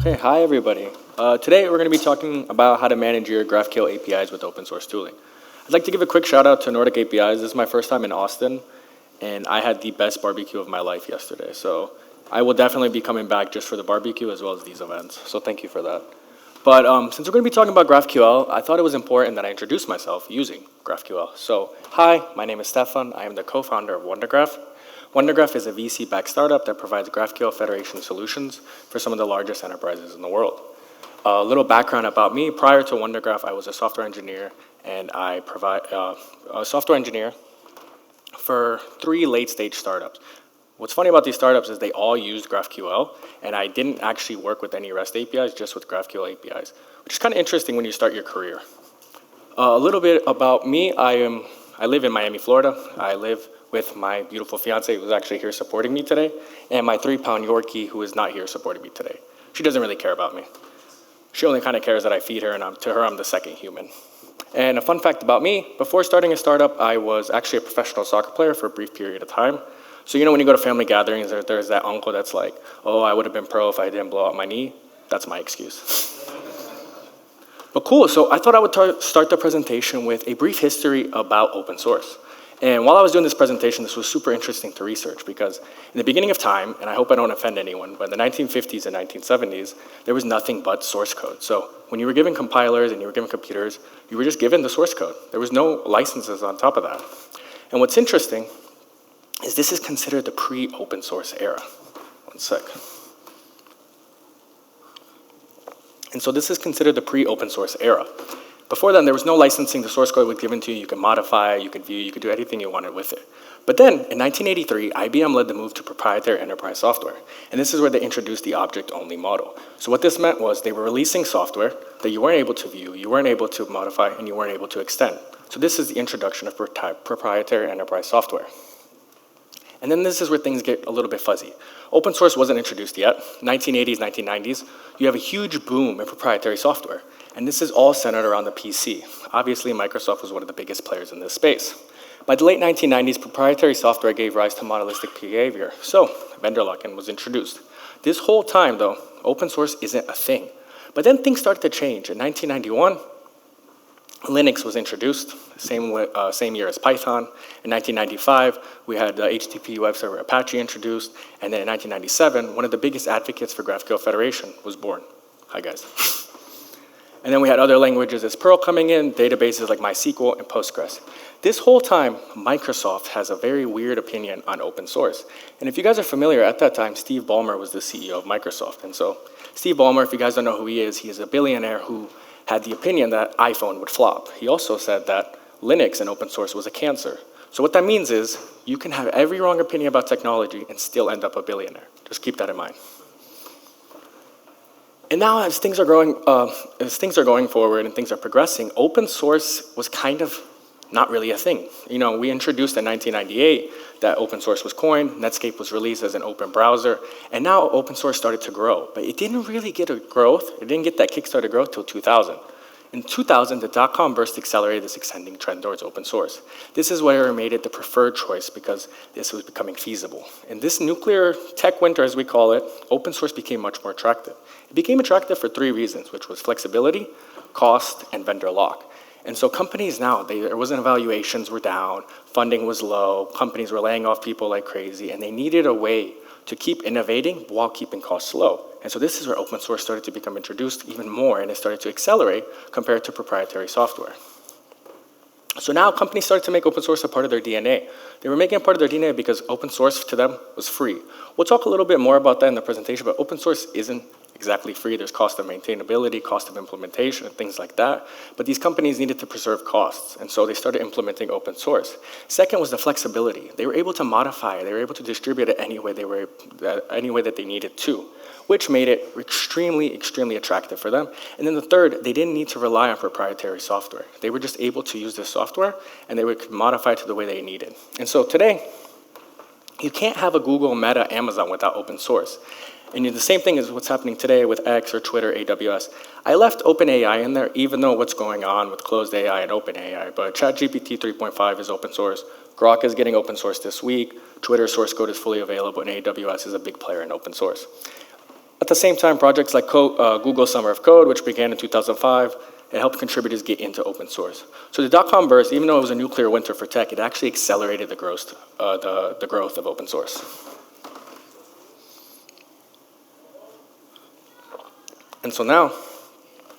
Okay, hi everybody. Today we're going to be talking about how to manage your GraphQL APIs with open source tooling. I'd like to give a quick shout out to Nordic APIs. This is my first time in Austin, and I had the best barbecue of my life yesterday. So I will definitely be coming back just for the barbecue as well as these events. So thank you for that. But since we're going to be talking about GraphQL, I thought it was important that I introduce myself using GraphQL. So hi, my name is Stefan. I am the co-founder of Wundergraph. Wundergraph is a VC-backed startup that provides GraphQL federation solutions for some of the largest enterprises in the world. A little background about me: prior to Wundergraph, I was a software engineer, and I provide a software engineer for 3 late-stage startups. What's funny about these startups is they all used GraphQL, and I didn't actually work with any REST APIs, just with GraphQL APIs, which is kind of interesting when you start your career. A little bit about me: I live in Miami, Florida. I live with my beautiful fiance, who's actually here supporting me today, and my 3-pound Yorkie, who is not here supporting me today. She doesn't really care about me. She only kind of cares that I feed her, and to her, I'm the second human. And a fun fact about me: before starting a startup, I was actually a professional soccer player for a brief period of time. So you know when you go to family gatherings, there's that uncle that's like, oh, I would have been pro if I didn't blow out my knee. That's my excuse. But cool, so I thought I would start the presentation with a brief history about open source. And while I was doing this presentation, this was super interesting to research because in the beginning of time, and I hope I don't offend anyone, but in the 1950s and 1970s, there was nothing but source code. So when you were given compilers and you were given computers, you were just given the source code. There was no licenses on top of that. And what's interesting is this is considered the pre-open source era. One sec. And so this is considered the pre-open source era. Before then, there was no licensing. The source code was given to you. You could modify, you could view, you could do anything you wanted with it. But then, in 1983, IBM led the move to proprietary enterprise software. And this is where they introduced the object-only model. So what this meant was they were releasing software that you weren't able to view, you weren't able to modify, and you weren't able to extend. So this is the introduction of proprietary enterprise software. And then this is where things get a little bit fuzzy. Open source wasn't introduced yet. 1980s, 1990s, you have a huge boom in proprietary software. And this is all centered around the PC. Obviously, Microsoft was one of the biggest players in this space. By the late 1990s, proprietary software gave rise to monolithic behavior. So vendor lock-in was introduced. This whole time, though, open source isn't a thing. But then things started to change. In 1991, Linux was introduced, same year as Python. In 1995, we had the HTTP web server Apache introduced. And then in 1997, one of the biggest advocates for GraphQL Federation was born. Hi, guys. And then we had other languages as Perl coming in, databases like MySQL and Postgres. This whole time, Microsoft has a very weird opinion on open source. And if you guys are familiar, at that time, Steve Ballmer was the CEO of Microsoft. And so Steve Ballmer, if you guys don't know who he is a billionaire who had the opinion that iPhone would flop. He also said that Linux and open source was a cancer. So what that means is you can have every wrong opinion about technology and still end up a billionaire. Just keep that in mind. And now as things are going forward and things are progressing, open source was kind of not really a thing. You know, we introduced in 1998 that open source was coined, Netscape was released as an open browser, and now open source started to grow. But it didn't really get a growth, it didn't get that Kickstarter growth till 2000. In 2000, the dot-com burst accelerated this extending trend towards open source. This is where it made it the preferred choice because this was becoming feasible. In this nuclear tech winter, as we call it, open source became much more attractive. It became attractive for 3 reasons, which was flexibility, cost, and vendor lock. And so companies now, there wasn't evaluations were down, funding was low, companies were laying off people like crazy, and they needed a way to keep innovating while keeping costs low. And so this is where open source started to become introduced even more, and it started to accelerate compared to proprietary software. So now companies started to make open source a part of their DNA. They were making it part of their DNA because open source to them was free. We'll talk a little bit more about that in the presentation, but open source isn't exactly free. There's cost of maintainability, cost of implementation, and things like that. But these companies needed to preserve costs, and so they started implementing open source. Second was the flexibility. They were able to modify, they were able to distribute it any way that they needed to, which made it extremely, extremely attractive for them. And then the third, they didn't need to rely on proprietary software. They were just able to use this software, and they would modify it to the way they needed. And so today, you can't have a Google, Meta, Amazon without open source. And the same thing is what's happening today with X or Twitter, AWS. I left OpenAI in there, even though what's going on with closed AI and OpenAI, but ChatGPT 3.5 is open source. Grok is getting open source this week. Twitter source code is fully available, and AWS is a big player in open source. At the same time, projects like Google Summer of Code, which began in 2005, it helped contributors get into open source. So the dot-com burst, even though it was a nuclear winter for tech, it actually accelerated the growth of open source. And so now,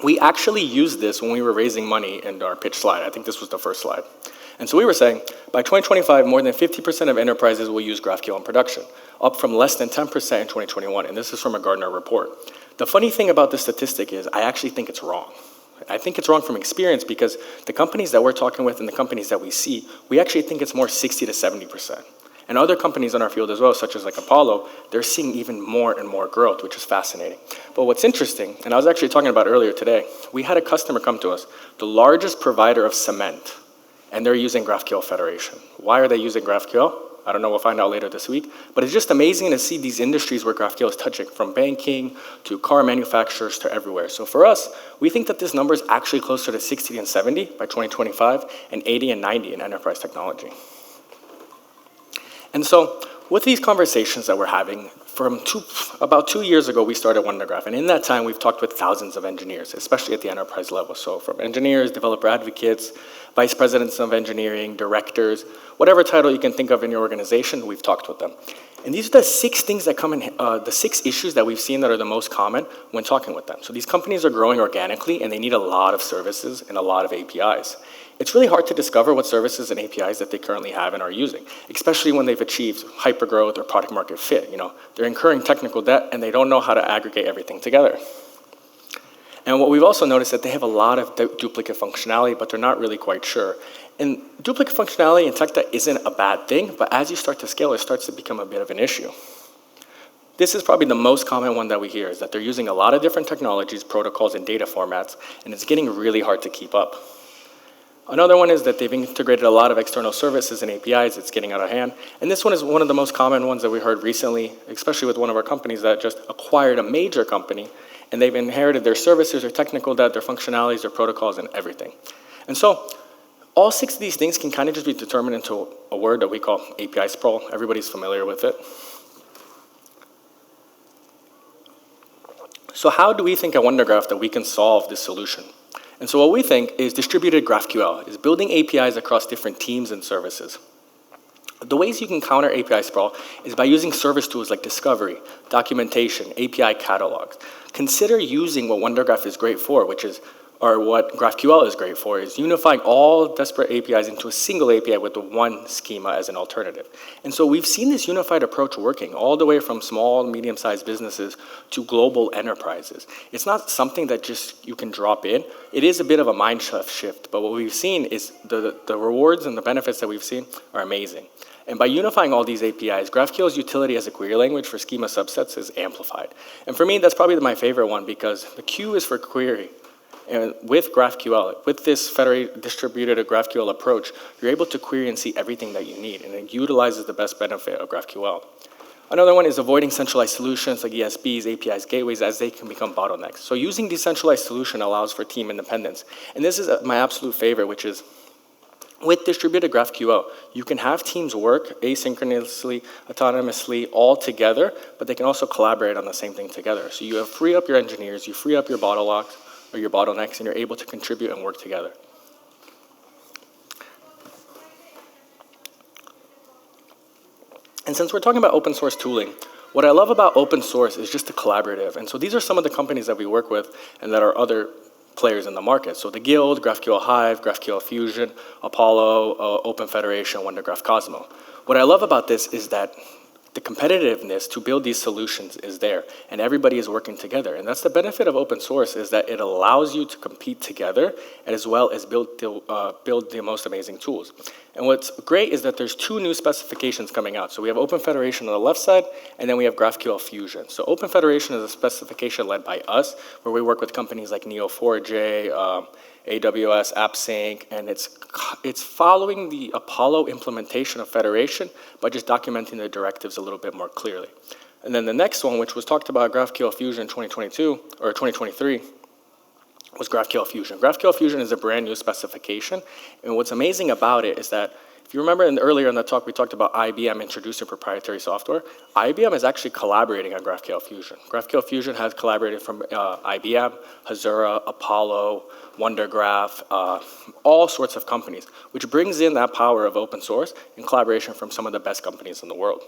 we actually used this when we were raising money in our pitch slide. I think this was the first slide. And so we were saying, by 2025, more than 50% of enterprises will use GraphQL in production, up from less than 10% in 2021, and this is from a Gartner report. The funny thing about this statistic is I actually think it's wrong. I think it's wrong from experience because the companies that we're talking with and the companies that we see, we actually think it's more 60 to 70%. And other companies in our field as well, such as like Apollo, they're seeing even more and more growth, which is fascinating. But what's interesting, and I was actually talking about earlier today, we had a customer come to us, the largest provider of cement, and they're using GraphQL Federation. Why are they using GraphQL? I don't know, we'll find out later this week. But it's just amazing to see these industries where GraphQL is touching, from banking to car manufacturers to everywhere. So for us, we think that this number is actually closer to 60 and 70 by 2025 and 80 and 90 in enterprise technology. And so with these conversations that we're having, about 2 years ago, we started Wundergraph. And in that time, we've talked with thousands of engineers, especially at the enterprise level. So from engineers, developer advocates, vice presidents of engineering, directors, whatever title you can think of in your organization, we've talked with them. And these are the 6 things that come in, the 6 issues that we've seen that are the most common when talking with them. So these companies are growing organically, and they need a lot of services and a lot of APIs. It's really hard to discover what services and APIs that they currently have and are using, especially when they've achieved hypergrowth or product market fit. They're incurring technical debt, and they don't know how to aggregate everything together. And what we've also noticed is that they have a lot of duplicate functionality, but they're not really quite sure. And duplicate functionality in tech debt isn't a bad thing, but as you start to scale, it starts to become a bit of an issue. This is probably the most common one that we hear, is that they're using a lot of different technologies, protocols, and data formats, and it's getting really hard to keep up. Another one is that they've integrated a lot of external services and APIs. It's getting out of hand. And this one is one of the most common ones that we heard recently, especially with one of our companies that just acquired a major company, and they've inherited their services, their technical debt, their functionalities, their protocols, and everything. And so all 6 of these things can kind of just be determined into a word that we call API sprawl. Everybody's familiar with it. So how do we think at Wundergraph that we can solve this solution? And so what we think is distributed GraphQL, is building APIs across different teams and services. The ways you can counter API sprawl is by using service tools like discovery, documentation, API catalogs. Consider using what Wundergraph is great for, or what GraphQL is great for, is unifying all disparate APIs into a single API with the one schema as an alternative. And so we've seen this unified approach working all the way from small, medium-sized businesses to global enterprises. It's not something that just you can drop in. It is a bit of a mind shift, but what we've seen is the rewards and the benefits that we've seen are amazing. And by unifying all these APIs, GraphQL's utility as a query language for schema subsets is amplified. And for me, that's probably my favorite one because the Q is for query. And with GraphQL, with this federated distributed GraphQL approach, you're able to query and see everything that you need, and it utilizes the best benefit of GraphQL. Another one is avoiding centralized solutions like ESBs, APIs, gateways, as they can become bottlenecks. So using decentralized solution allows for team independence. And this is my absolute favorite, which is with distributed GraphQL, you can have teams work asynchronously, autonomously, all together, but they can also collaborate on the same thing together. So you free up your engineers, you free up your bottlenecks, and you're able to contribute and work together. And since we're talking about open source tooling, what I love about open source is just the collaborative. And so these are some of the companies that we work with and that are other players in the market. So the Guild, GraphQL Hive, GraphQL Fusion, Apollo, Open Federation, Wundergraph Cosmo. What I love about this is that the competitiveness to build these solutions is there, and everybody is working together. And that's the benefit of open source, is that it allows you to compete together as well as build the most amazing tools. And what's great is that there's 2 new specifications coming out. So we have Open Federation on the left side, and then we have GraphQL Fusion. So Open Federation is a specification led by us, where we work with companies like Neo4j, AWS, AppSync, and it's following the Apollo implementation of Federation by just documenting the directives a little bit more clearly. And then the next one, which was talked about GraphQL Fusion 2022, or 2023, was GraphQL Fusion. GraphQL Fusion is a brand new specification, and what's amazing about it is that If you remember earlier in the talk, we talked about IBM introducing proprietary software. IBM is actually collaborating on GraphQL Fusion. GraphQL Fusion has collaborated from IBM, Hazura, Apollo, Wundergraph, all sorts of companies, which brings in that power of open source and collaboration from some of the best companies in the world.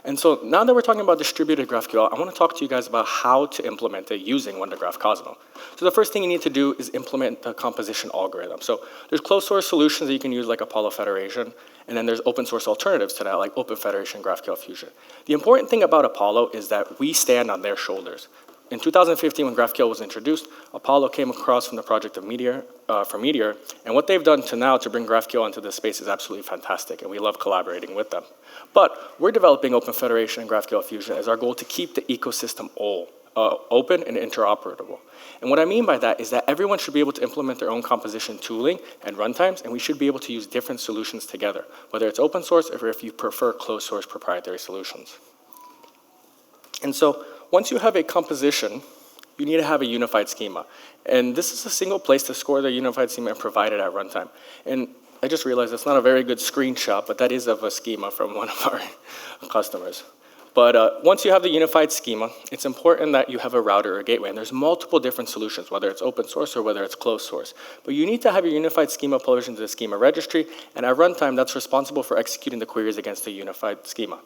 And so now that we're talking about distributed GraphQL, I want to talk to you guys about how to implement it using Wundergraph Cosmo. So the first thing you need to do is implement the composition algorithm. So there's closed source solutions that you can use like Apollo Federation, and then there's open source alternatives to that like Open Federation, GraphQL Fusion. The important thing about Apollo is that we stand on their shoulders. In 2015, when GraphQL was introduced, Apollo came across from the project of Meteor, and what they've done to now to bring GraphQL into this space is absolutely fantastic, and we love collaborating with them. But we're developing Open Federation and GraphQL Fusion as our goal to keep the ecosystem open and interoperable. And what I mean by that is that everyone should be able to implement their own composition tooling and runtimes, and we should be able to use different solutions together, whether it's open source or if you prefer closed source proprietary solutions. And so once you have a composition, you need to have a unified schema. And this is a single place to score the unified schema and provide it at runtime. And I just realized that's not a very good screenshot, but that is of a schema from one of our customers. But once you have the unified schema, it's important that you have a router or gateway. And there's multiple different solutions, whether it's open source or whether it's closed source. But you need to have your unified schema published into the schema registry, and at runtime, that's responsible for executing the queries against the unified schema.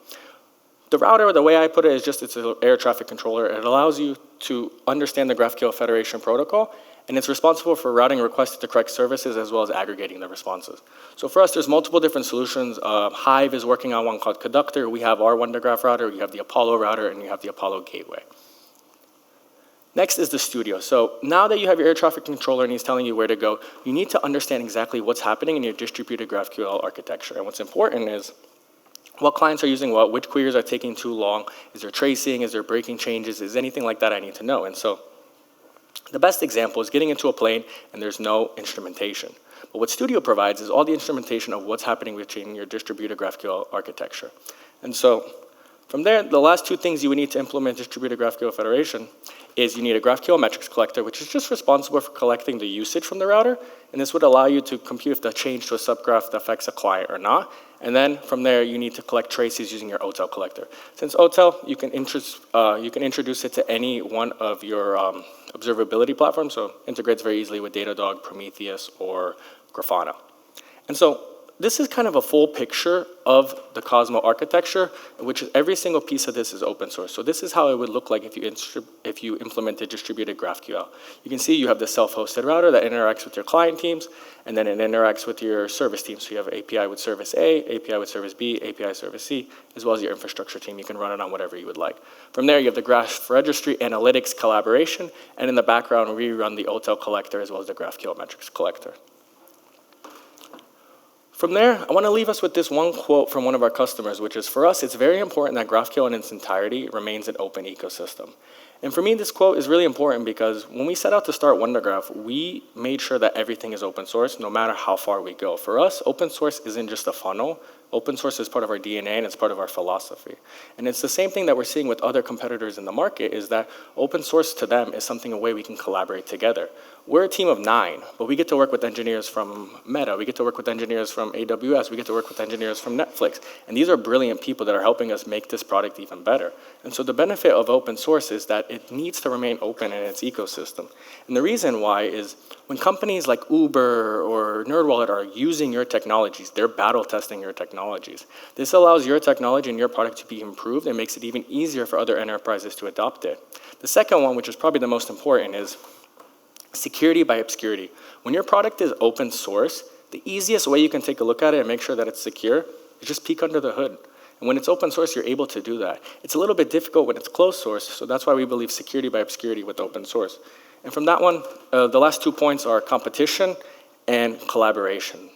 The router, the way I put it, is just it's an air traffic controller. It allows you to understand the GraphQL Federation protocol, and it's responsible for routing requests to the correct services as well as aggregating the responses. So for us, there's multiple different solutions. Hive is working on one called Conductor. We have our Wundergraph router, you have the Apollo router, and you have the Apollo gateway. Next is the studio. So now that you have your air traffic controller and he's telling you where to go, you need to understand exactly what's happening in your distributed GraphQL architecture. And what's important is what clients are using what, which queries are taking too long, is there tracing, is there breaking changes, is anything like that I need to know. And so the best example is getting into a plane and there's no instrumentation. But what Studio provides is all the instrumentation of what's happening within your distributed GraphQL architecture. And so from there, the last two things you would need to implement distributed GraphQL Federation is you need a GraphQL metrics collector, which is just responsible for collecting the usage from the router. And this would allow you to compute if the change to a subgraph affects a client or not. And then from there, you need to collect traces using your OTel collector. Since OTel, you can introduce it to any one of your observability platforms, so integrates very easily with Datadog, Prometheus, or Grafana. And so this is kind of a full picture of the Cosmo architecture, which is every single piece of this is open source. So this is how it would look like if you implemented distributed GraphQL. You can see you have the self-hosted router that interacts with your client teams, and then it interacts with your service teams. So you have API with service A, API with service B, API service C, as well as your infrastructure team. You can run it on whatever you would like. From there, you have the Graph Registry analytics collaboration, and in the background, we run the OTel collector as well as the GraphQL metrics collector. From there, I want to leave us with this one quote from one of our customers, which is, for us, it's very important that GraphQL in its entirety remains an open ecosystem. And for me, this quote is really important because when we set out to start Wundergraph, we made sure that everything is open source, no matter how far we go. For us, open source isn't just a funnel. Open source is part of our DNA and it's part of our philosophy. And it's the same thing that we're seeing with other competitors in the market, is that open source to them is something, a way we can collaborate together. We're a team of 9, but we get to work with engineers from Meta, we get to work with engineers from AWS, we get to work with engineers from Netflix. And these are brilliant people that are helping us make this product even better. And so the benefit of open source is that it needs to remain open in its ecosystem. And the reason why is when companies like Uber or NerdWallet are using your technologies, they're battle testing your technologies. This allows your technology and your product to be improved and makes it even easier for other enterprises to adopt it. The second one, which is probably the most important, is security by obscurity. When your product is open source, the easiest way you can take a look at it and make sure that it's secure is just peek under the hood. And when it's open source, you're able to do that. It's a little bit difficult when it's closed source, so that's why we believe security by obscurity with open source. And from that one, the last 2 points are competition and collaboration.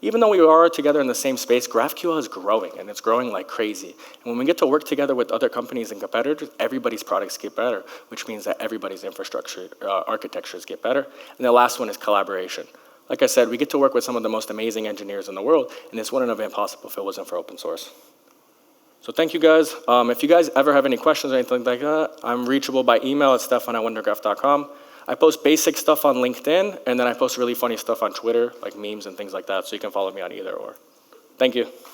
Even though we are together in the same space, GraphQL is growing, and it's growing like crazy. And when we get to work together with other companies and competitors, everybody's products get better, which means that everybody's infrastructure, architectures get better. And the last one is collaboration. Like I said, we get to work with some of the most amazing engineers in the world, and this wouldn't have been possible if it wasn't for open source. So thank you guys. If you guys ever have any questions or anything like that, I'm reachable by email at stefan@wundergraph.com. I post basic stuff on LinkedIn, and then I post really funny stuff on Twitter, like memes and things like that, so you can follow me on either or. Thank you.